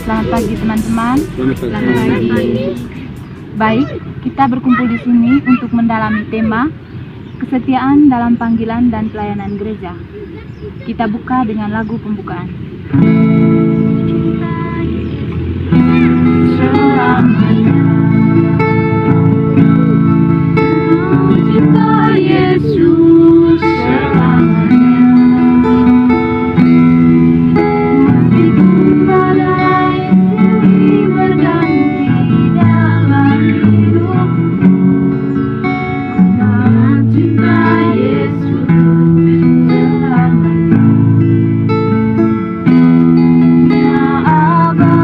Selamat pagi teman-teman. Selamat pagi. Baik, kita berkumpul di sini untuk mendalami tema kesetiaan dalam panggilan dan pelayanan gereja. Kita buka dengan lagu pembukaan. Cinta Yesus selamanya. Meskipun badai silih berganti dalam hidupku, karena cinta Yesus selamanya. Ya Aba,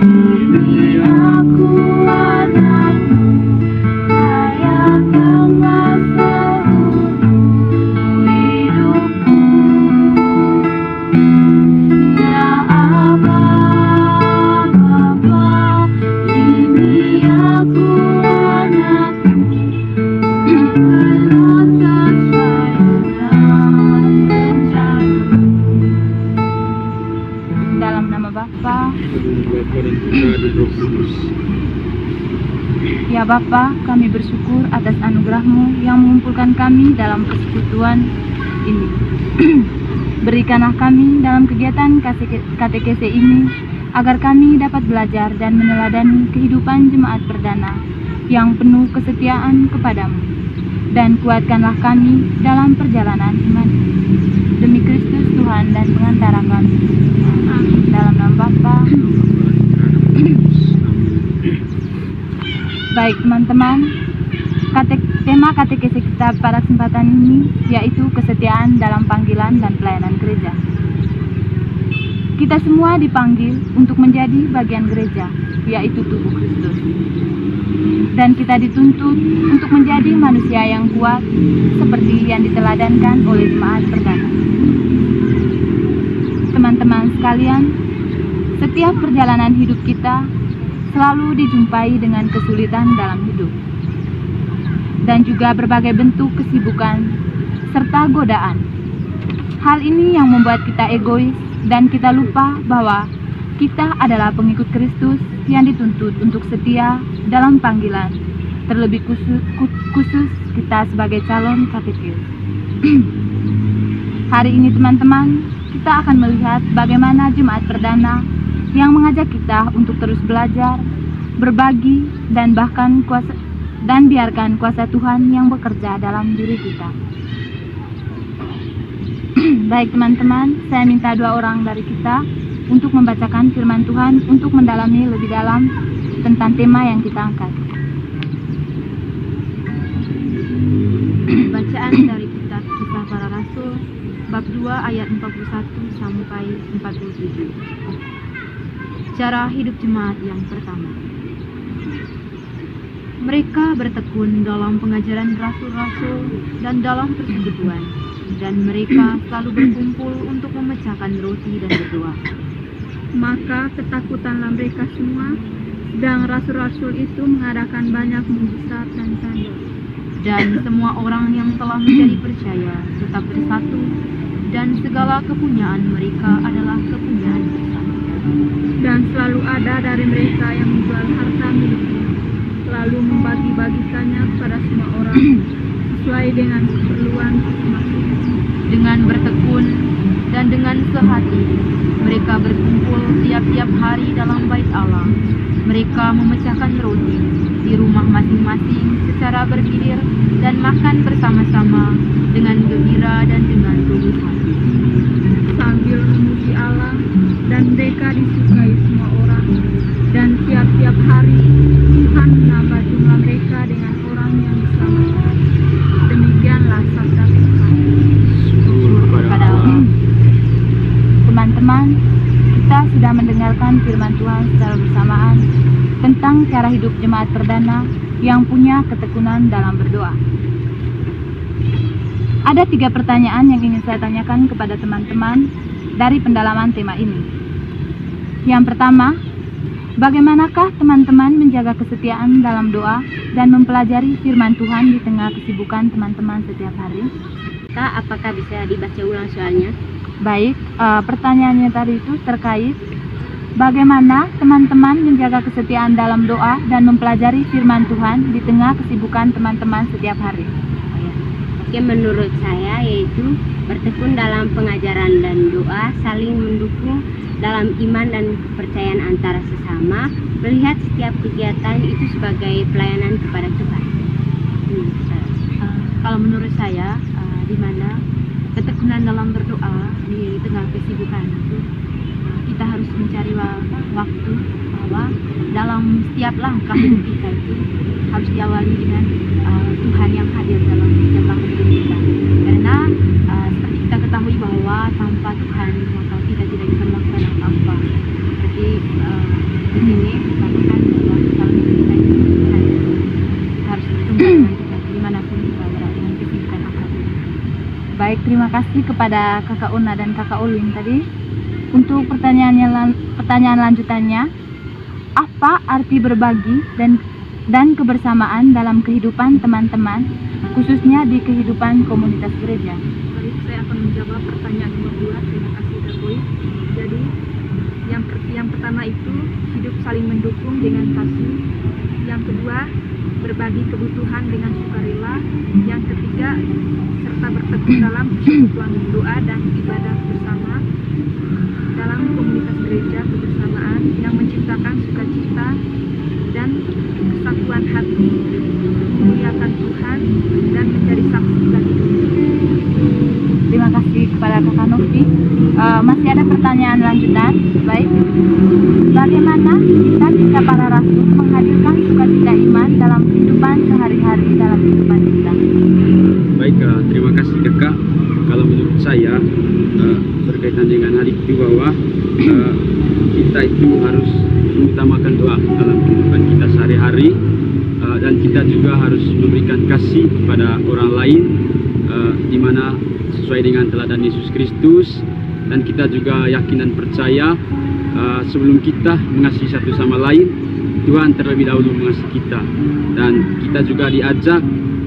ini aku anakmu, layakkanlah seluruh hidupku. Ya Aba, Bapa, ini aku anakmu, berdoa sesuai dengan rencanamu. Dalam nama Bapa, ya Bapa, kami bersyukur atas anugerah-Mu yang mengumpulkan kami dalam persekutuan ini. Berikanlah kami dalam kegiatan KTKC ini, agar kami dapat belajar dan meneladani kehidupan jemaat perdana yang penuh kesetiaan kepadamu. Dan kuatkanlah kami dalam perjalanan iman ini. Demi Kristus Tuhan dan pengantara kami. Amin. Dalam nama Bapa. Baik teman-teman, tema katekese kita pada kesempatan ini yaitu kesetiaan dalam panggilan dan pelayanan gereja. Kita semua dipanggil untuk menjadi bagian gereja, yaitu tubuh Kristus. Dan kita dituntut untuk menjadi manusia yang kuat seperti yang diteladankan oleh jemaat perdana. Teman-teman sekalian, setiap perjalanan hidup kita selalu dijumpai dengan kesulitan dalam hidup, dan juga berbagai bentuk kesibukan serta godaan. Hal ini yang membuat kita egois dan kita lupa bahwa kita adalah pengikut Kristus yang dituntut untuk setia dalam panggilan, terlebih khusus kita sebagai calon katekis. Hari ini teman-teman, kita akan melihat bagaimana jemaat perdana yang mengajak kita untuk terus belajar, berbagi, dan bahkan biarkan kuasa Tuhan yang bekerja dalam diri kita. Baik teman-teman, saya minta 2 orang dari kita untuk membacakan firman Tuhan untuk mendalami lebih dalam tentang tema yang kita angkat. Bacaan dari kitab Kisah Para Rasul bab 2 ayat 41 sampai 47. Cara hidup jemaat yang pertama. Mereka bertekun dalam pengajaran rasul-rasul dan dalam persekutuan, dan mereka selalu berkumpul untuk memecahkan roti dan berdoa. Maka ketakutanlah mereka semua, sedang rasul-rasul itu mengadakan banyak mujizat dan tanda. Dan semua orang yang telah menjadi percaya tetap bersatu, dan segala kepunyaan mereka adalah kepunyaan bersama. Dan selalu ada dari mereka yang menjual harta miliknya, lalu membagi-bagikannya kepada semua orang sesuai dengan keperluan masing-masing. Dengan bertekun dan dengan sehati, mereka berkumpul tiap-tiap hari dalam bait Allah. Mereka memecahkan roti di rumah masing-masing secara bergilir dan makan bersama-sama dengan gembira dan dengan tulus hati, sambil memuji Allah, dan mereka disukai semua orang. Dan tiap-tiap hari Tuhan menambah jumlah mereka dengan orang yang diselamatkan. Demikianlah sabda Tuhan. kepada Allah. Teman-teman, kita sudah mendengarkan firman Tuhan secara bersamaan tentang cara hidup jemaat perdana yang punya ketekunan dalam berdoa. Ada 3 pertanyaan yang ingin saya tanyakan kepada teman-teman dari pendalaman tema ini. Yang pertama, bagaimanakah teman-teman menjaga kesetiaan dalam doa dan mempelajari firman Tuhan di tengah kesibukan teman-teman setiap hari? Kak, apakah bisa dibaca ulang soalnya? Baik, pertanyaannya tadi itu terkait bagaimana teman-teman menjaga kesetiaan dalam doa dan mempelajari firman Tuhan di tengah kesibukan teman-teman setiap hari. Oke, menurut saya yaitu bertekun dalam pengajaran dan doa, saling mendukung dalam iman dan kepercayaan antara sesama, melihat setiap kegiatan itu sebagai pelayanan kepada Tuhan. Kalau menurut saya, di mana ketekunan dalam berdoa di tengah kesibukan itu, kita harus mencari waktu bahwa dalam setiap langkah hidup kita itu harus diawali dengan Tuhan yang hadir dalam setiap langkah hidup kita. Karena seperti kita ketahui bahwa tanpa Tuhan maka kita tidak bisa melakukan apa-apa. Jadi di sini dikatakan bahwa kalau kita itu Tuhan, kita harus bertemu dengan Tuhan dimanapun kita berada dengan kesibukan apapun. Baik, terima kasih kepada Kakak Una dan Kakak Ulin tadi. Untuk pertanyaan lanjutannya, apa arti berbagi dan kebersamaan dalam kehidupan teman-teman, khususnya di kehidupan komunitas gereja? Baik, saya akan menjawab pertanyaan nomor 2. Terima kasih Kak Boy. Jadi yang pertama itu hidup saling mendukung dengan kasih. Yang kedua, berbagi kebutuhan dengan sukarela. Yang ketiga, serta bertekun dalam persekutuan doa dan ibadah bersama dalam komunitas gereja kebersamaan yang menciptakan sukacita dan kesatuan hati, memuliakan Tuhan dan menjadi saksi bagi dunia. Terima kasih kepada Kakak Novi. Masih ada pertanyaan lanjutan. Baik, bagaimana kita bisa para rasul menghadirkan sukacita iman dalam kehidupan sehari-hari dalam kehidupan kita? Baik, terima kasih Kakak. Kalau menurut saya berkaitan dengan hal itu bahwa kita itu harus mengutamakan doa dalam kehidupan kita sehari-hari, dan kita juga harus memberikan kasih kepada orang lain, di mana sesuai dengan teladan Yesus Kristus. Dan kita juga yakin dan percaya sebelum kita mengasihi satu sama lain, Tuhan terlebih dahulu mengasihi kita. Dan kita juga diajak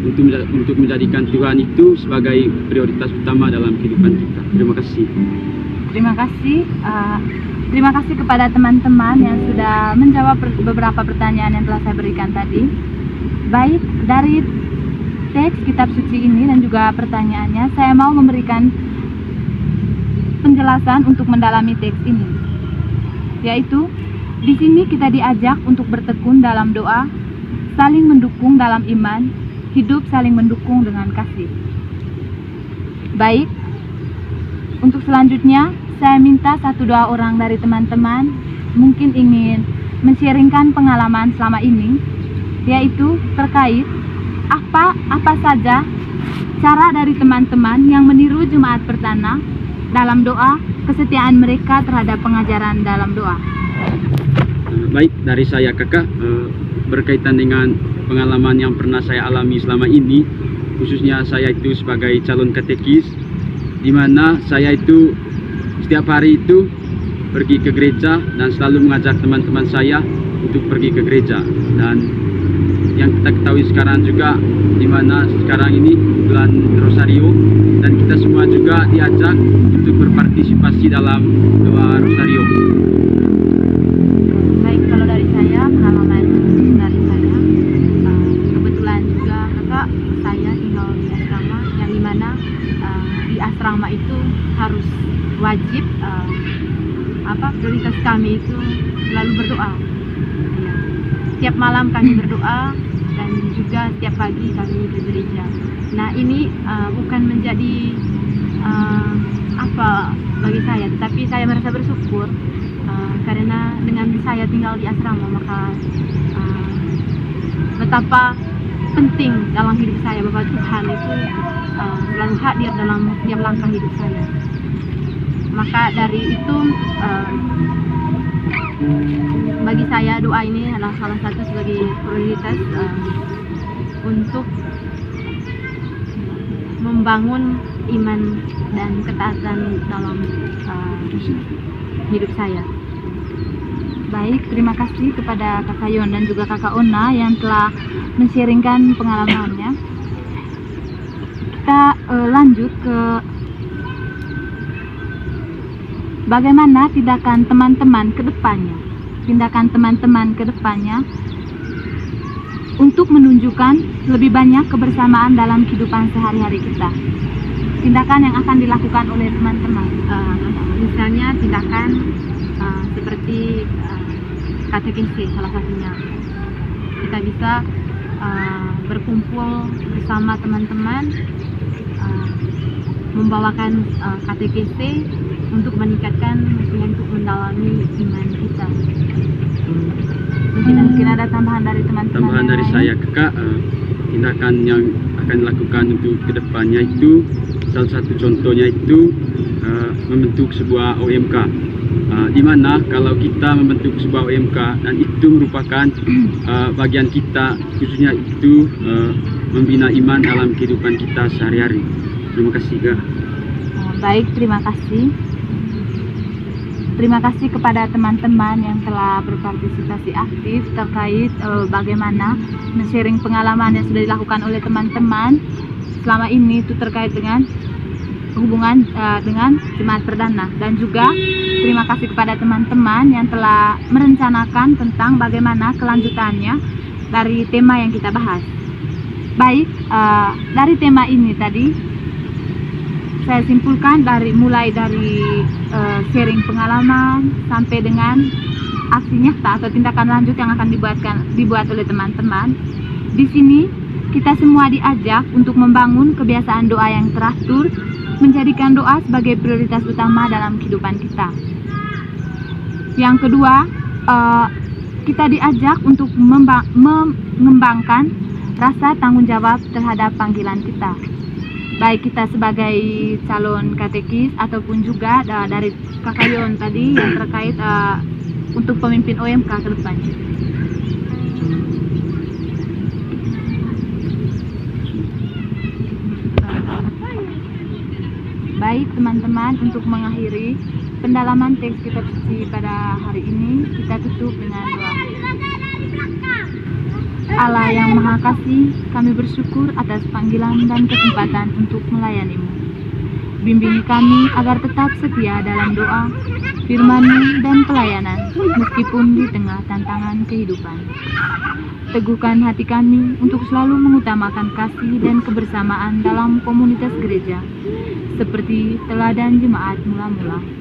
untuk menjadikan Tuhan itu sebagai prioritas utama dalam kehidupan kita. Terima kasih. Terima kasih kepada teman-teman yang sudah menjawab beberapa pertanyaan yang telah saya berikan tadi. Baik, dari teks kitab suci ini dan juga pertanyaannya, saya mau memberikan penjelasan untuk mendalami teks ini. Yaitu, di sini kita diajak untuk bertekun dalam doa, saling mendukung dalam iman, hidup saling mendukung dengan kasih. Baik, untuk selanjutnya saya minta 1-2 orang dari teman-teman mungkin ingin men-sharingkan pengalaman selama ini, yaitu terkait apa saja cara dari teman-teman yang meniru Jemaat Pertana dalam doa, kesetiaan mereka terhadap pengajaran dalam doa. Baik, dari saya Kakak, berkaitan dengan pengalaman yang pernah saya alami selama ini, khususnya saya itu sebagai calon katekis, di mana saya itu setiap hari itu pergi ke gereja dan selalu mengajak teman-teman saya untuk pergi ke gereja. Dan yang kita ketahui sekarang juga, di mana sekarang ini bulan Rosario, dan kita semua juga diajak untuk berpartisipasi dalam doa Rosario. Baik, kalau dari saya, pengalaman dari saya, kebetulan juga kakak saya tinggal di asrama, yang dimana di asrama itu harus wajib prioritas kami itu selalu berdoa. Ya. Setiap malam kami berdoa dan juga setiap pagi kami ke gereja. Nah, ini bukan menjadi bagi saya, tetapi saya merasa bersyukur karena dengan saya tinggal di asrama, maka betapa penting dalam hidup saya bahwa Tuhan itu selalu hadir dalam setiap langkah hidup saya. Maka dari itu bagi saya doa ini adalah salah satu sebagai prioritas untuk membangun iman dan ketaatan dalam hidup saya. Baik, terima kasih kepada Kakak Yon dan juga Kakak Una yang telah men-sharingkan pengalamannya. Kita lanjut ke bagaimana tindakan teman-teman ke depannya. Tindakan teman-teman ke depannya untuk menunjukkan lebih banyak kebersamaan dalam kehidupan sehari-hari kita. Tindakan yang akan dilakukan oleh teman-teman. Misalnya tindakan seperti katekesi salah satunya. Kita bisa berkumpul bersama teman-teman, membawakan katekesi untuk meningkatkan, untuk mendalami iman kita. Mungkin ada tambahan dari teman-teman. Tambahan yang dari lain? saya Kakak, tindakan yang akan dilakukan untuk kedepannya itu, salah satu contohnya itu membentuk sebuah OMK, di mana kalau kita membentuk sebuah OMK dan itu merupakan bagian kita, khususnya itu membina iman dalam kehidupan kita sehari-hari. Terima kasih Kak. Baik, terima kasih. Terima kasih kepada teman-teman yang telah berpartisipasi aktif terkait bagaimana men-sharing pengalaman yang sudah dilakukan oleh teman-teman selama ini itu terkait dengan hubungan dengan jemaat perdana, dan juga terima kasih kepada teman-teman yang telah merencanakan tentang bagaimana kelanjutannya dari tema yang kita bahas. Baik, dari tema ini tadi saya simpulkan mulai dari sharing pengalaman sampai dengan aksi nyata atau tindakan lanjut yang akan dibuat oleh teman-teman. Di sini kita semua diajak untuk membangun kebiasaan doa yang teratur, menjadikan doa sebagai prioritas utama dalam kehidupan kita. Yang kedua, kita diajak untuk mengembangkan rasa tanggung jawab terhadap panggilan kita. Baik kita sebagai calon katekis ataupun juga dari Kakak Yon tadi yang terkait untuk pemimpin OMK ke depannya. Baik teman-teman, untuk mengakhiri pendalaman teks kitab suci pada hari ini, kita tutup dengan doa. Allah yang Maha Kasih, kami bersyukur atas panggilan dan kesempatan untuk melayani-Mu. Bimbingi kami agar tetap setia dalam doa, firman-Mu dan pelayanan, meskipun di tengah tantangan kehidupan. Teguhkan hati kami untuk selalu mengutamakan kasih dan kebersamaan dalam komunitas gereja, seperti teladan jemaat mula-mula.